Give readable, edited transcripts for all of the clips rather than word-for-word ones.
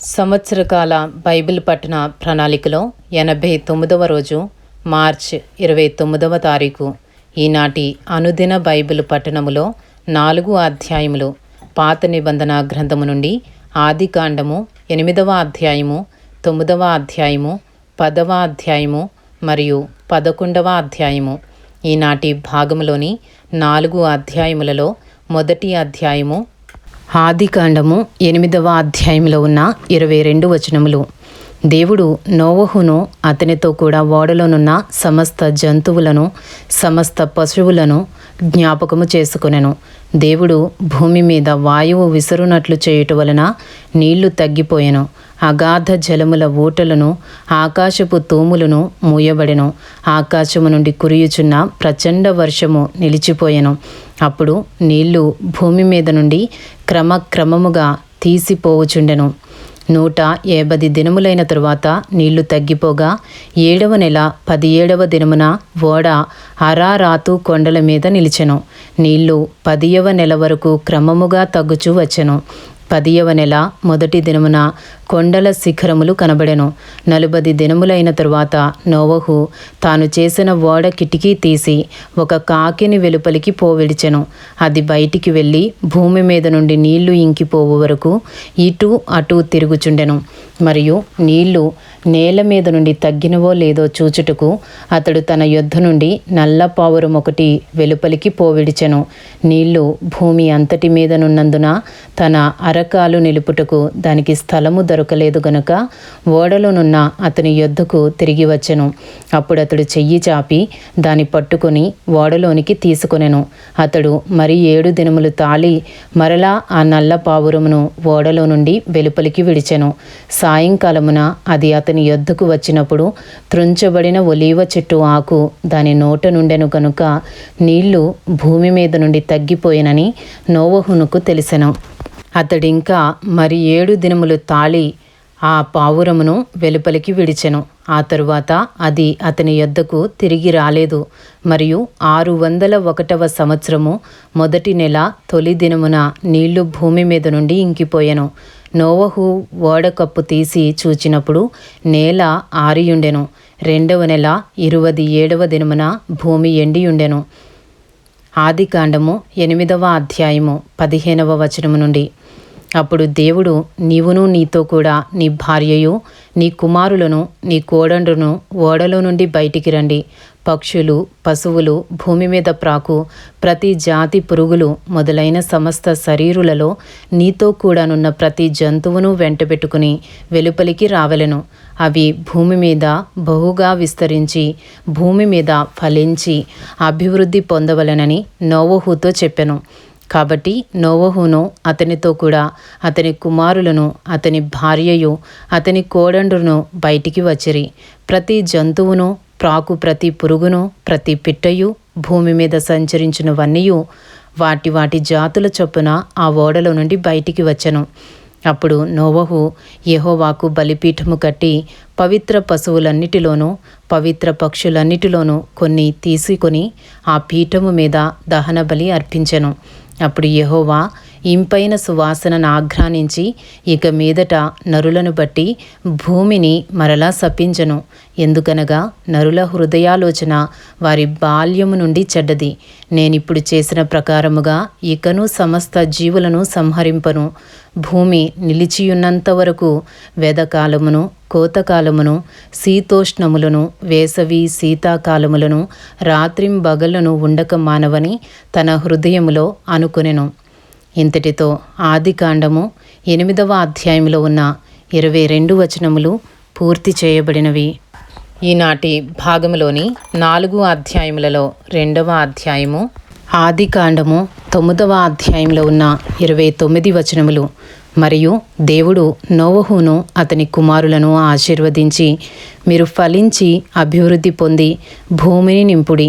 సంవత్సరకాల Bible పఠన ప్రణాళికలో 89వ రోజు మార్చ్ 29వ తారీఖు. ఈనాటి అనుదిన బైబిల్ పఠనములో 4 అధ్యాయములు. పాత నిబంధన గ్రంథము నుండి ఆదికాండము 8వ అధ్యాయము, 9వ అధ్యాయము, 10వ అధ్యాయము మరియు 11వ అధ్యాయము. ఈనాటి భాగములోని 4 అధ్యాయములలో మొదటి అధ్యాయము ఆదికాండము 8వ అధ్యాయంలో ఉన్న 22 వచనములు. దేవుడు నోవహును అతనితో కూడా ఓడలోనున్న సమస్త జంతువులను సమస్త పశువులను జ్ఞాపకము చేసుకొనెను. దేవుడు భూమి మీద వాయువు విసురునట్లు చేయుట వలన నీళ్లు తగ్గిపోయెను. అగాధ జలముల ఊటలను ఆకాశపు తూములను మూయబడెను. ఆకాశము నుండి కురియుచున్న ప్రచండ వర్షము నిలిచిపోయెను. అప్పుడు నీళ్లు భూమి మీద నుండి క్రమక్రమముగా తీసిపోవుచుండెను. 180 దినములైన తరువాత నీళ్లు తగ్గిపోగా 7వ నెల 17వ దినమున ఓడ అరారాతు కొండల మీద నిలిచెను. నీళ్లు 10వ నెల వరకు క్రమముగా తగ్గుచూ వచ్చెను. 10వ నెల మొదటి దినమున కొండల శిఖరములు కనబడెను. 40 దినములైన తరువాత నోవహు తాను చేసిన ఓడ కిటికీ తీసి ఒక కాకిని వెలుపలికి పోవిడిచెను. అది బయటికి వెళ్ళి భూమి మీద నుండి నీళ్లు ఇంకిపోవు వరకు ఇటు అటు తిరుగుచుండెను. మరియు నీళ్లు నేల మీద నుండి తగ్గినవో లేదో చూచుటకు అతడు తన యొద్ద నుండి నల్ల పావురం ఒకటి వెలుపలికి పోవిడిచెను. నీళ్లు భూమి అంతటి మీదనున్నందున తన అరకాలు నిలుపుటకు దానికి స్థలము దొరకలేదు గనుక ఓడలోనున్న అతని యొద్దకు తిరిగి వచ్చెను. అప్పుడు అతడు చెయ్యి చాపి దాన్ని పట్టుకొని ఓడలోనికి తీసుకొనెను. అతడు మరి 7 దినములు తాళి మరలా ఆ నల్ల పావురమును ఓడలో నుండి వెలుపలికి విడిచెను. సాయంకాలమున అది అతని యొద్దకు వచ్చినప్పుడు త్రుంచబడిన ఒలీవ చెట్టు ఆకు దాని నోట నుండెను కనుక నీళ్లు భూమి మీద నుండి తగ్గిపోయినని నోవహునుకు తెలిసెను. అతడింకా మరి 7 దినములు తాళి ఆ పావురమును వెలుపలికి విడిచెను. ఆ తరువాత అది అతని యొద్దకు తిరిగి రాలేదు. మరియు 601వ సంవత్సరము మొదటి నెల తొలి దినమున నీళ్లు భూమి మీద నుండి ఇంకిపోయెను. నోవహు ఓడ కప్పు తీసి చూచినప్పుడు నేల ఆరియుండెను. 2వ నెల 27వ దినమున భూమి ఎండియుండెను. ఆదికాండము 8వ అధ్యాయము 15వ వచనము నుండి. అప్పుడు దేవుడు, నీవును నీతో కూడా నీ భార్యయు నీ కుమారులను నీ కోడండ్రును ఓడలో నుండి బయటికి రండి. పక్షులు, పశువులు, భూమి మీద ప్రాకు ప్రతి జాతి పురుగులు మొదలైన సమస్త శరీరులలో నీతో కూడానున్న ప్రతి జంతువును వెంటబెట్టుకుని వెలుపలికి రావలెను. అవి భూమి మీద బహుగా విస్తరించి భూమి మీద ఫలించి అభివృద్ధి పొందవలెనని నోవహుతో చెప్పెను. కాబట్టి నోవహును అతనితో కూడా అతని కుమారులను అతని భార్యయు అతని కోడండ్రును బయటికి వచ్చిరి. ప్రతి జంతువును ప్రాకు ప్రతి పురుగును ప్రతి పిట్టయు భూమి మీద సంచరించినవన్నీయు వాటి వాటి జాతుల చొప్పున ఆ ఓడలో నుండి బయటికి వచ్చెను. అప్పుడు నోవహు యెహోవాకు బలిపీఠము కట్టి పవిత్ర పశువులన్నిటిలోనూ పవిత్ర పక్షులన్నిటిలోనూ కొన్ని తీసుకొని ఆ పీఠము మీద దహన బలి అర్పించెను. అప్పుడు యెహోవా ఇంపైన సువాసనను ఆఘ్రానించి ఇక మీదట నరులను బట్టి భూమిని మరలా శపించెను. ఎందుకనగా నరుల హృదయాలోచన వారి బాల్యము నుండి చెడ్డది. నేనిప్పుడు చేసిన ప్రకారముగా ఇకను సమస్త జీవులను సంహరింపను. భూమి నిలిచియున్నంత వరకు వెదకాలమును కోతకాలమును శీతోష్ణములను వేసవి శీతాకాలములను రాత్రింబగళ్లను ఉండక మానవని తన హృదయములో అనుకొనెను. ఇంతటితో ఆదికాండము 8వ అధ్యాయంలో ఉన్న 22 వచనములు పూర్తి చేయబడినవి. ఈనాటి భాగములోని 4 అధ్యాయములలో 2వ అధ్యాయము ఆదికాండము 9వ అధ్యాయంలో ఉన్న 29 వచనములు. మరియు దేవుడు నోవహును అతని కుమారులను ఆశీర్వదించి, మీరు ఫలించి అభివృద్ధి పొంది భూమిని నింపుడి.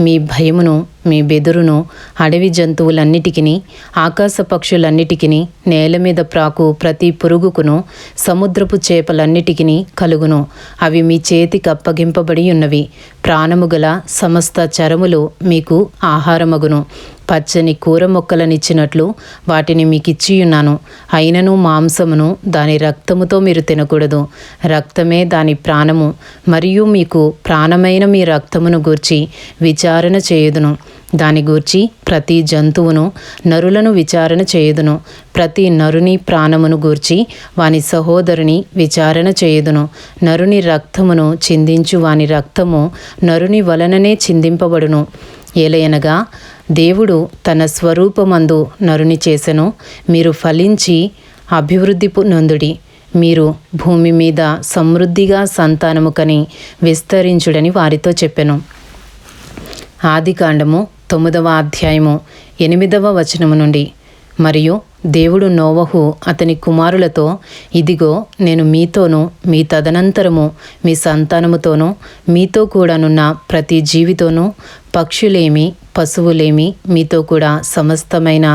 మీ భయమును మీ బెదురును అడవి జంతువులన్నిటికిని ఆకాశ పక్షులన్నిటికిని నేల మీద ప్రాకు ప్రతి పురుగుకును సముద్రపు చేపలన్నిటికిని కలుగును. అవి మీ చేతికి అప్పగింపబడి ఉన్నవి. ప్రాణము గల సమస్త చరములు మీకు ఆహారమగును. పచ్చని కూర మొక్కలనిచ్చినట్లు వాటిని మీకు ఇచ్చియున్నాను. అయినను మాంసమును దాని రక్తముతో మీరు తినకూడదు. రక్తమే దాని ప్రాణము. మరియు మీకు ప్రాణమైన మీ రక్తమును గూర్చి విచారణ చేయుదును. దాని గూర్చి ప్రతి జంతువును నరులను విచారణ చేయుదును. ప్రతి నరుని ప్రాణమును గూర్చి వాని సహోదరుని విచారణ చేయుదును. నరుని రక్తమును చిందించు వాని రక్తము నరుని వలననే చిందింపబడును. ఏలయనగా దేవుడు తన స్వరూపమందు నరుని చేసెను. మీరు ఫలించి అభివృద్ధి నొందుడి. మీరు భూమి మీద సమృద్ధిగా సంతానము కని విస్తరించుడని వారితో చెప్పెను. ఆదికాండము 9వ అధ్యాయము 8వ వచనము నుండి. మరియు దేవుడు నోవహు అతని కుమారులతో, ఇదిగో నేను మీతోనూ మీ తదనంతరము మీ సంతానముతోనూ మీతో కూడానున్న ప్రతి జీవితోనూ, పక్షులేమి పశువులేమి మీతో కూడా సమస్తమైన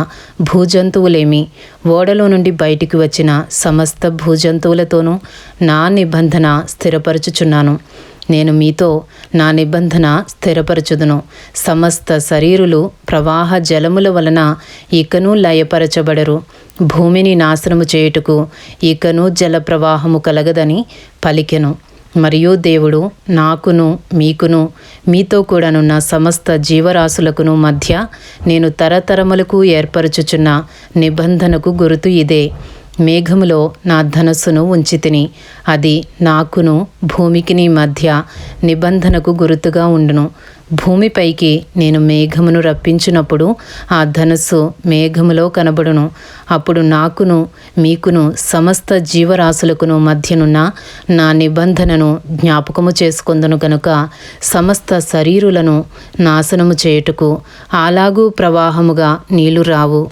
భూజంతువులేమి, ఓడలో నుండి బయటికి వచ్చిన సమస్త భూజంతువులతోనూ నా నిబంధన స్థిరపరచుచున్నాను. నేను మీతో నా నిబంధన స్థిరపరచుదును. సమస్త శరీరులు ప్రవాహ జలముల వలన ఇకను లయపరచబడరు. భూమిని నాశనము చేయుటకు ఇకను జల ప్రవాహము కలగదని పలికెను. మరియు దేవుడు నాకును మీకును మీతో కూడానున్న సమస్త జీవరాశులకును మధ్య నేను తరతరములకు ఏర్పరచుచున్న నిబంధనకు గురుతు ఇదే. మేఘములో నా ధనస్సును ఉంచితిని. అది నాకును భూమికిని మధ్య నిబంధనకు గురుతుగా ఉండును. భూమిపైకి నేను మేఘమును రప్పించినప్పుడు ఆ ధనస్సు మేఘములో కనబడును. అప్పుడు నాకును మీకును సమస్త జీవరాశులకును మధ్యనున్న నా నిబంధనను జ్ఞాపకము చేసుకొందును గనుక సమస్త శరీరులను నాశనము చేయుటకు అలాగూ ప్రవాహముగా నీళ్లు రావు.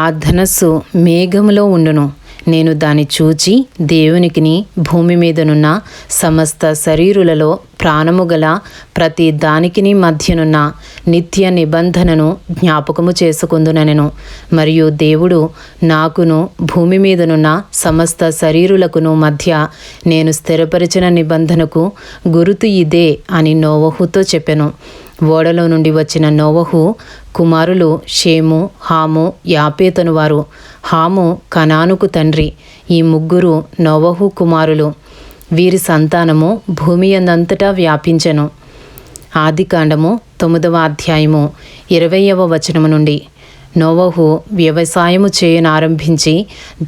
ఆ ధనస్సు మేఘములో ఉండును. నేను దాన్ని చూచి దేవునికిని భూమి మీదనున్న సమస్త శరీరులలో ప్రాణము గల ప్రతి దానికిని మధ్యనున్న నిత్య నిబంధనను జ్ఞాపకము చేసుకుందునెను. మరియు దేవుడు నాకును భూమి మీదనున్న సమస్త శరీరులకును మధ్య నేను స్థిరపరిచిన నిబంధనకు గురుతు ఇదే అని నోవహుతో చెప్పెను. ఓడలో నుండి వచ్చిన నోవహు కుమారులు షేము, హాము, యాపేతను వారు. హాము కనానుకు తండ్రి. ఈ ముగ్గురు నోవహు కుమారులు. వీరి సంతానము భూమి యందంతటా వ్యాపించెను. ఆదికాండము 9వ అధ్యాయము 20వ వచనము నుండి. నోవహు వ్యవసాయము చేయనారంభించి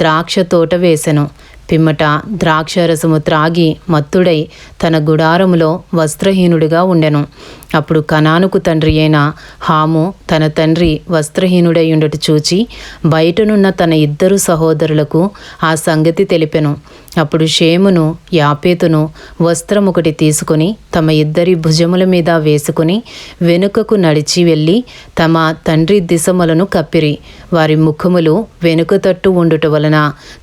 ద్రాక్ష తోట వేసెను. పిమ్మట ద్రాక్షరసము త్రాగి మత్తుడై తన గుడారములో వస్త్రహీనుడిగా ఉండెను. అప్పుడు కనానుకు తండ్రి అయిన హాము తన తండ్రి వస్త్రహీనుడై ఉండట చూచి బయటనున్న తన ఇద్దరు సహోదరులకు ఆ సంగతి తెలిపెను. అప్పుడు షేమును యాపేతును వస్త్రమొకటి తీసుకుని తమ ఇద్దరి భుజముల మీద వేసుకుని వెనుకకు నడిచి వెళ్ళి తమ తండ్రి దిశములను కప్పిరి. వారి ముఖములు వెనుక తట్టు ఉండుట వలన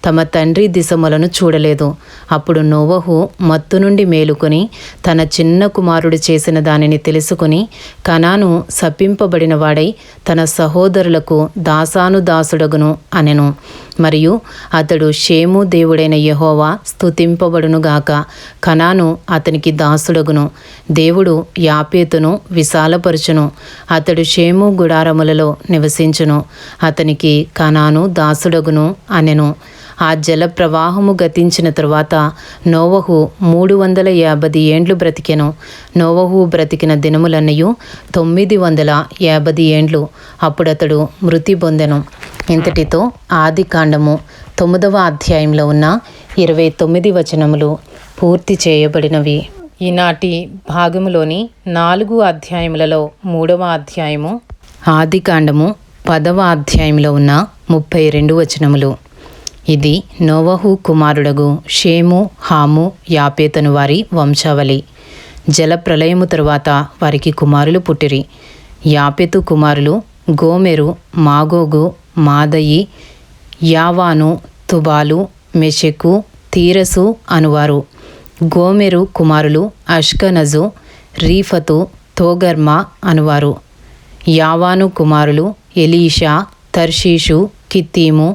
తమ తండ్రి దిశములను చూడలేదు. అప్పుడు నోవహు మత్తు నుండి మేలుకొని తన చిన్న కుమారుడు చేసిన దానిని తెలుసుకుని కనాను శపింపబడిన వాడై తన సహోదరులకు దాసానుదాసుడగును అనెను. మరియు అతడు షేము దేవుడైన యెహోవా స్తుతింపబడునుగాక, కనాను అతనికి దాసుడగును. దేవుడు యాపేతును విశాలపరచును. అతడు షేము గుడారములలో నివసించును. అతనికి కనాను దాసుడగును అనెను. ఆ జల ప్రవాహము గతించిన తరువాత నోవహు 350 ఏండ్లు బ్రతికెను. నోవహు బ్రతికిన దినములన్నయు 950 ఏండ్లు. అప్పుడతడు మృతి పొందెను. ఇంతటితో ఆదికాండము 9వ అధ్యాయంలో ఉన్న 29 వచనములు పూర్తి చేయబడినవి. ఈనాటి భాగములోని 4 అధ్యాయములలో 3వ అధ్యాయము ఆదికాండము 10వ అధ్యాయంలో ఉన్న 32 వచనములు. ఇది నోవహు కుమారుడగు షేము, హాము, యాపేతను వారి వంశావళి. జలప్రలయము తరువాత వారికి కుమారులు పుట్టిరి. యాపెతు కుమారులు గోమెరు, మాగోగు, మాదయి, యావాను, తుబాలు, మెషెకు, తీరసు అనువారు. గోమెరు కుమారులు అష్కనజు, రీఫతు, తోగర్మ అనువారు. యావాను కుమారులు ఎలీషా, తర్షీషు, కిత్తీము,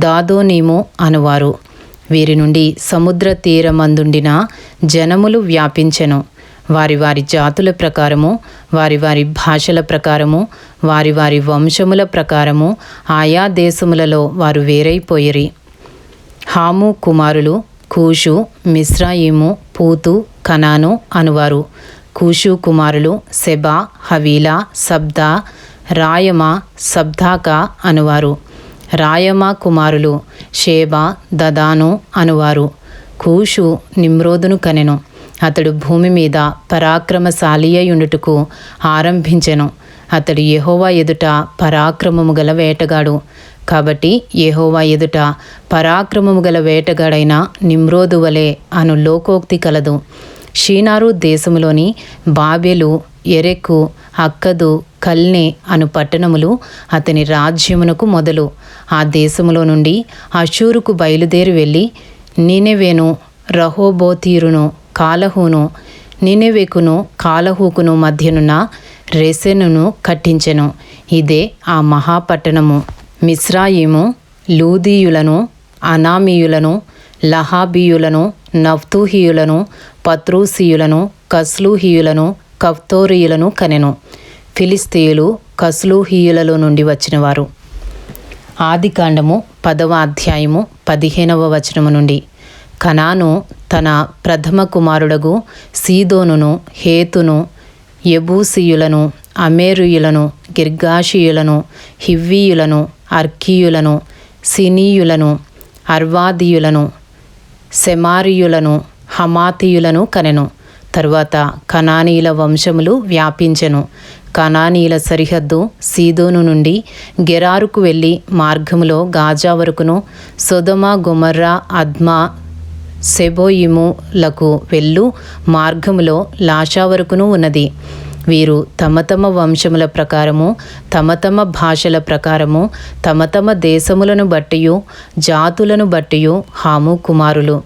దాదోనీము అనువారు. వీరి నుండి సముద్ర తీరమందుండిన జనములు వ్యాపించెను. వారి వారి జాతుల ప్రకారము, వారి వారి భాషల ప్రకారము, వారి వారి వంశముల ప్రకారము ఆయా దేశములలో వారు వేరైపోయిరి. హాము కుమారులు కూషు, మిస్రాయిము, పూతు, కనాను అనువారు. కూషు కుమారులు సెబా, హవీలా, సబ్దా, రాయమ, సబ్దాక అనువారు. రాయమ కుమారులు షేబా, దదాను అనువారు. కూషు నిమ్రోదును కనెను. అతడు భూమి మీద పరాక్రమశాలి అయ్యుండుటకు ఆరంభించెను. అతడు యెహోవా ఎదుట పరాక్రమము గల వేటగాడు. కాబట్టి యెహోవా ఎదుట పరాక్రమము గల వేటగాడైన నిమ్రోదు వలె అను లోకోక్తి కలదు. షీనారు దేశములోని బాబెలు, ఎరెకు, అక్కదు, కల్నే అను పట్టణములు అతని రాజ్యమునకు మొదలు. ఆ దేశములో నుండి అషూరుకు బయలుదేరి వెళ్ళి నీనెవేను, రహోబోతీరును, కాలహును, నీనెవెకును కాలహుకును మధ్యనున్న రెసెనును కట్టించెను. ఇదే ఆ మహాపట్టణము. మిస్రాయిము లూదీయులను, అనామీయులను, లహాబీయులను, నఫ్తూహీయులను, పత్రూసీయులను, కస్లూహీయులను, కఫ్తోరీయులను కనెను. ఫిలిస్తీయులు కస్లూహీయులలో నుండి వచ్చినవారు. ఆదికాండము 10వ అధ్యాయము 15వ వచనము నుండి. కనాను తన ప్రథమ కుమారుడగు సీదోనును, హేతును, యెబూసీయులను, అమేరీయులను, గిర్గాషీయులను, హివ్వీయులను, అర్కీయులను, సినీయులను, అర్వాదీయులను, సెమారీయులను, హమాతీయులను కనెను. తరువాత కనానీయుల వంశములు వ్యాపించెను. కనానీయుల సరిహద్దు సీదోను నుండి గెరారుకు వెళ్ళి మార్గములో గాజా వరకును, సొదొమ, గొమొర్రా, అద్మా, సెబోయిములకు వెళ్ళు మార్గములో లాషా వరకును ఉన్నది. వీరు తమ తమ వంశముల ప్రకారము, తమ తమ భాషల ప్రకారము, తమ తమ దేశములను బట్టియు జాతులను బట్టియు హాము కుమారులు.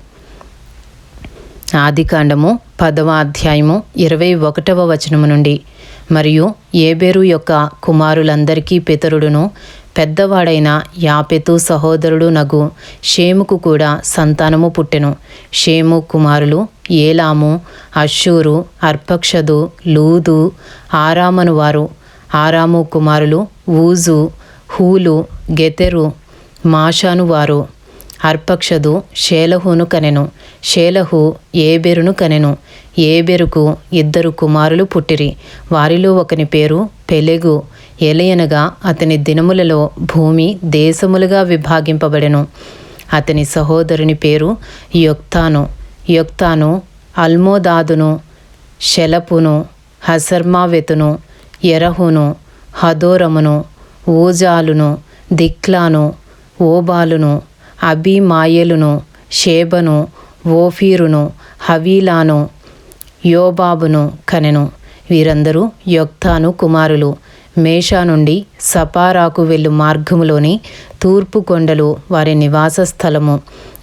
ఆదికాండము 10వ అధ్యాయము 21వ వచనము నుండి. మరియు ఏబెరు యొక్క కుమారులందరికీ పితరుడును పెద్దవాడైన యాపెతు సహోదరుడు నగు షేముకు కూడా సంతానము పుట్టెను. షేము కుమారులు ఏలాము, అషూరు, అర్పక్షదు, లూదు, ఆరామను వారు. ఆరాము కుమారులు ఊజు, హూలు, గెతెరు, మాషాను వారు. అర్పక్షదు షేలహును కనెను. షేలహు ఏబెరును కనెను. ఏబెరుకు 2 కుమారులు పుట్టిరి. వారిలో ఒకని పేరు పెలెగు. ఎలయనగా అతని దినములలో భూమి దేశములుగా విభాగింపబడెను. అతని సహోదరుని పేరు యొక్తాను. యొక్తాను అల్మోదాదును, షెలపును, హసర్మావెతును, ఎరహును, హదోరమును, ఊజాలును, దిక్లాను, ఓబాలును, అబీమాయెలును, షేబను, ఓఫీరును, హవీలాను, యోబాబును కనెను. వీరందరూ యొక్తాను కుమారులు. మేషా నుండి సపారాకు వెళ్ళు మార్గములోని తూర్పు కొండలు వారి నివాస స్థలము.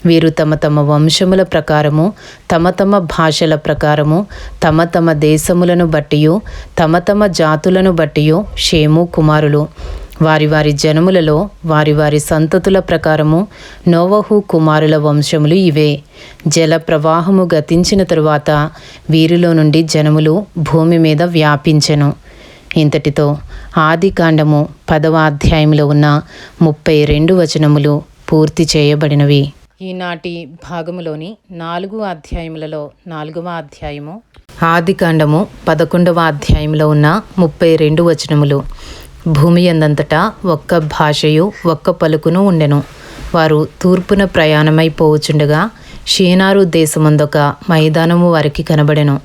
వీరు తమ తమ వంశముల ప్రకారము, తమ తమ భాషల ప్రకారము, తమ తమ దేశములను బట్టియు తమ తమ జాతులను బట్టియు షేము కుమారులు. వారి వారి జనములలో వారి వారి సంతతుల ప్రకారము నోవహు కుమారుల వంశములు ఇవే. జల ప్రవాహము గతించిన తరువాత వీరిలో నుండి జనములు భూమి మీద వ్యాపించెను. ఇంతటితో ఆదికాండము 10వ అధ్యాయంలో ఉన్న 32 వచనములు పూర్తి చేయబడినవి. ఈనాటి భాగములోని 4 అధ్యాయములలో 4వ అధ్యాయము ఆదికాండము 11వ అధ్యాయంలో ఉన్న 32 వచనములు. భూమి యందంతటా ఒక్క భాషయు ఒక్క పలుకును ఉండెను. వారు తూర్పున ప్రయాణమైపోవచుండగా షీనారు దేశమందొక మైదానము వారికి కనబడెను.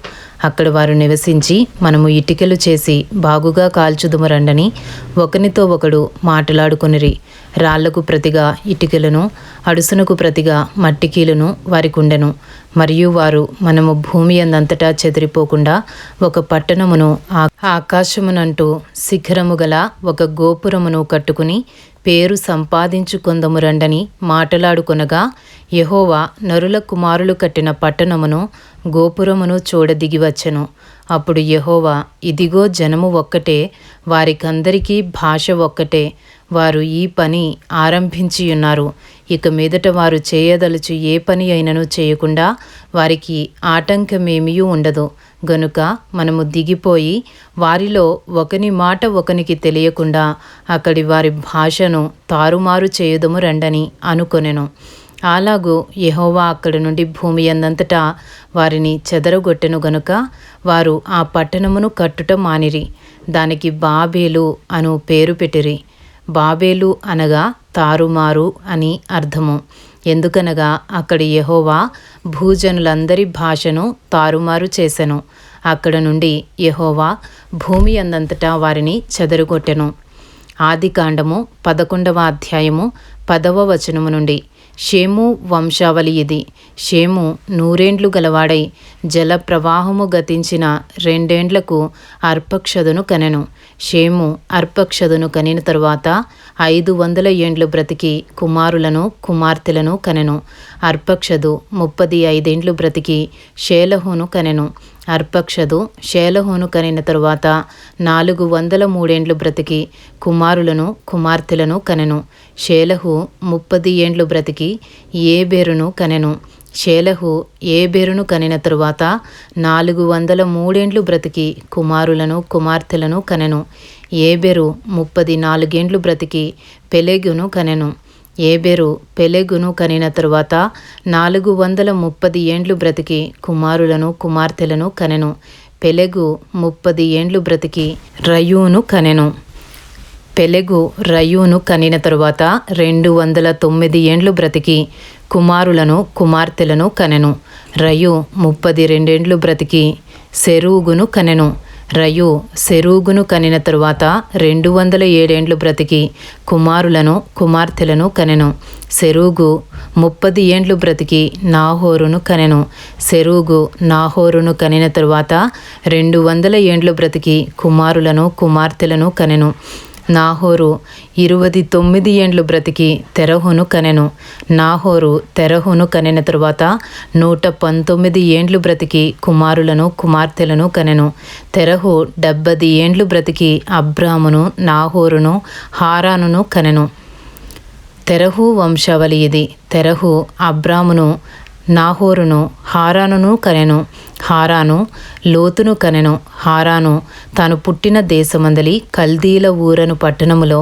అక్కడ వారు నివసించి మనము ఇటికలు చేసి బాగుగా కాల్చుదుము రండని ఒకనితో ఒకడు మాట్లాడుకొనిరి. రాళ్లకు ప్రతిగా ఇటికలను, అడుసునకు ప్రతిగా మట్టికీలను వారికుండెను. మరియు వారు మనము భూమి యందంతటా చెదిరిపోకుండా ఒక పట్టణమును ఆకాశమునంటూ శిఖరము గల ఒక గోపురమును కట్టుకుని పేరు సంపాదించుకొందము రండని మాట్లాడుకొనగా యెహోవా నరుల కుమారులు కట్టిన పట్టణమును గోపురమును చూడదిగి వచ్చెను. అప్పుడు యెహోవా, ఇదిగో జనము ఒక్కటే, వారికందరికీ భాష ఒక్కటే, వారు ఈ పని ఆరంభించియున్నారు. ఇక మీదట వారు చేయదలుచు ఏ పని అయినను చేయకుండా వారికి ఆటంకమేమీ ఉండదు. గనుక మనము దిగిపోయి వారిలో ఒకని మాట ఒకనికి తెలియకుండా అక్కడి వారి భాషను తారుమారు చేయుదము రండని అనుకొనెను. అలాగూ యెహోవా అక్కడి నుండి భూమి యందంతటా వారిని చెదరగొట్టెను గనుక వారు ఆ పట్టణమును కట్టుట మానిరి. దానికి బాబేలు అను పేరు పెట్టిరి. బాబేలు అనగా తారుమారు అని అర్థము. ఎందుకనగా అక్కడి యెహోవా భూజనులందరి భాషను తారుమారు చేసెను. అక్కడ నుండి యెహోవా భూమి యందంతటా వారిని చెదరగొట్టెను. ఆదికాండము 11వ అధ్యాయము 10వ వచనము నుండి. షేము వంశావళి ఇది. షేము 100 ఏండ్లు గలవాడై జల ప్రవాహము గతించిన 2 ఏండ్లకు అర్పక్షదును కనెను. షేము అర్పక్షదును కనిన తరువాత 500 ఏండ్లు బ్రతికి కుమారులను కుమార్తెలను కనెను. అర్పక్షదు 35 ఏండ్లు బ్రతికి షేలహును కనెను. అర్పక్షదు షేలహును కనిన తరువాత 403 ఏండ్లు బ్రతికి కుమారులను కుమార్తెలను కనెను. షేలహు 30 ఏండ్లు బ్రతికి ఏబెరును కనెను. షేలహు ఏబెరును కనిన తరువాత 403 ఏండ్లు బ్రతికి కుమారులను కుమార్తెలను కనెను. ఏబెరు 34 ఏండ్లు బ్రతికి పెలెగును కనెను. ఏబెరు పెలెగును కనిన తరువాత 430 ఏండ్లు బ్రతికి కుమారులను కుమార్తెలను కనెను. పెలెగు 30 ఏండ్లు బ్రతికి రయూను కనెను. పెలెగు రయూను కనిన తరువాత 209 ఏండ్లు బ్రతికి కుమారులను కుమార్తెలను కనెను. రయు 32 ఏండ్లు బ్రతికి సెరూగును కనెను. రయు సెరూగును కనిన తరువాత 207 ఏండ్లు బ్రతికి కుమారులను కుమార్తెలను కనెను. సెరూగు 30 ఏండ్లు బ్రతికి నాహోరును కనెను. సెరూగు నాహోరును కనిన తరువాత 200 ఏండ్లు బ్రతికి కుమారులను కుమార్తెలను కనెను. నాహోరు 29 ఏండ్లు బ్రతికి తెరహును కనెను. నాహోరు తెరహును కనిన తరువాత 119 ఏండ్లు బ్రతికి కుమారులను కుమార్తెలను కనెను. తెరహు 70 ఏండ్లు బ్రతికి అబ్రామును నాహోరును హారానును కనెను. తెరహు వంశావళి ఇది. తెరహు అబ్రామును నాహోరును హారానును కనెను. హారాను లోతును కనెను. హారాను తాను పుట్టిన దేశమందలి కల్దీల ఊరను పట్టణములో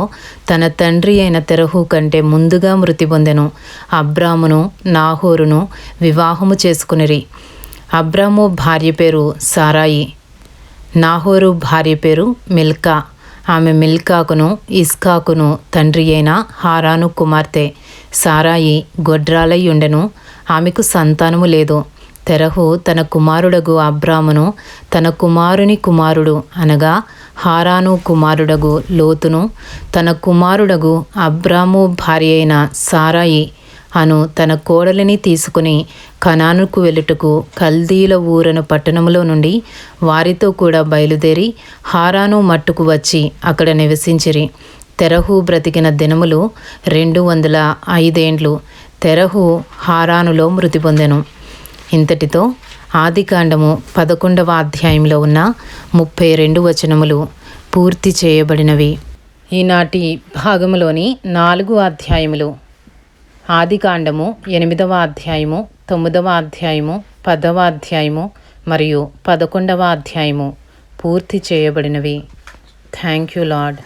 తన తండ్రి అయిన తెరహు కంటే ముందుగా మృతి పొందెను. అబ్రామును నాహోరును వివాహము చేసుకునిరి. అబ్రాము భార్య పేరు సారాయి. నాహోరు భార్య పేరు మిల్కా. ఆమె మిల్కాకును ఇస్కాకును తండ్రి అయిన హారాను కుమార్తె. సారాయి గొడ్రాలై ఉండెను. ఆమెకు సంతానము లేదు. తెరహు తన కుమారుడగు అబ్రామును తన కుమారుని కుమారుడు అనగా హారాను కుమారుడగు లోతును తన కుమారుడగు అబ్రాము భార్య అయిన సారాయి అను తన కోడలిని తీసుకుని కనానుకు వెళ్ళుటకు కల్దీల ఊరను పట్టణములో నుండి వారితో కూడా బయలుదేరి హారాను మట్టుకు వచ్చి అక్కడ నివసించిరి. తెరహు బ్రతికిన దినములు 205 ఏండ్లు. తెరహు హారానులో మృతి పొందెను. ఇంతటితో ఆదికాండము 11వ అధ్యాయంలో ఉన్న 32 వచనములు పూర్తి చేయబడినవి. ఈనాటి భాగములోని 4 అధ్యాయములు ఆదికాండము 8వ అధ్యాయము 9వ అధ్యాయము 10వ అధ్యాయము మరియు 11వ అధ్యాయము పూర్తి చేయబడినవి. Thank you lord.